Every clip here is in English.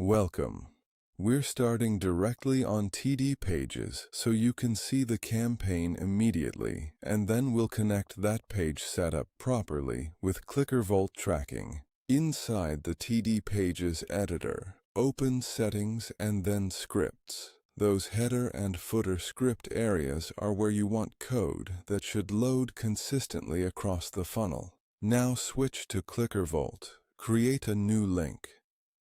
Welcome. We're starting directly on TD Pages so you can see the campaign immediately, and then we'll connect that page setup properly with Clickervolt tracking. Inside the TD Pages editor, open Settings and then Scripts. Those header and footer script areas are where you want code that should load consistently across the funnel. Now switch to Clickervolt. Create a new link.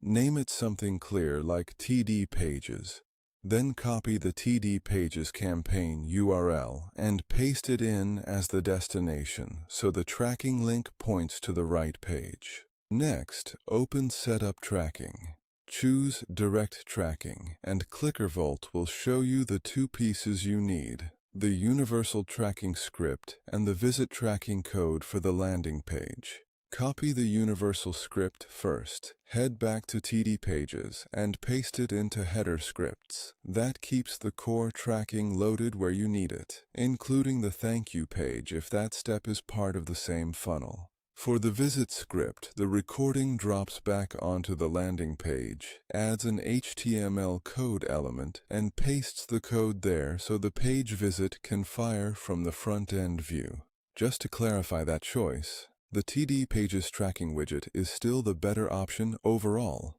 Name it something clear like TD Pages. Then copy the TD Pages campaign URL and paste it in as the destination so the tracking link points to the right page. Next, open Setup Tracking. Choose Direct Tracking, and Clickervolt will show you the two pieces you need: the universal tracking script and the visit tracking code for the landing page. Copy the universal script first, head back to TD Pages, and paste it into header scripts. That keeps the core tracking loaded where you need it, including the thank you page if that step is part of the same funnel. For the visit script, the recording drops back onto the landing page, adds an HTML code element, and pastes the code there so the page visit can fire from the front-end view. Just to clarify that choice, the TD Pages tracking widget is still the better option overall.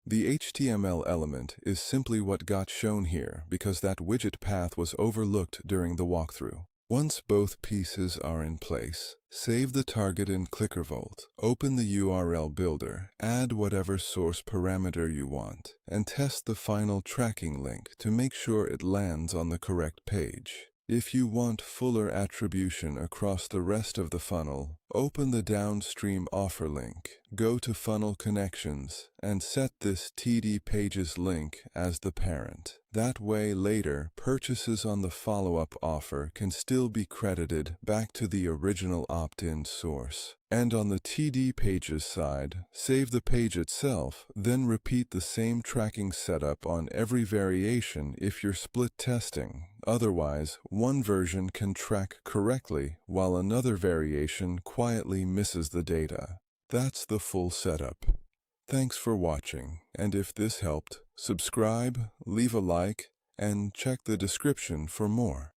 The HTML element is simply what got shown here because that widget path was overlooked during the walkthrough. Once both pieces are in place, save the target in Clickervolt, open the URL builder, add whatever source parameter you want, and test the final tracking link to make sure it lands on the correct page. If you want fuller attribution across the rest of the funnel, open the downstream offer link, go to Funnel Connections, and set this TD Pages link as the parent. That way later, purchases on the follow-up offer can still be credited back to the original opt-in source. And on the TD Pages side, save the page itself, then repeat the same tracking setup on every variation if you're split testing. Otherwise, one version can track correctly while another variation quietly misses the data. That's the full setup. Thanks for watching, and if this helped, subscribe, leave a like, and check the description for more.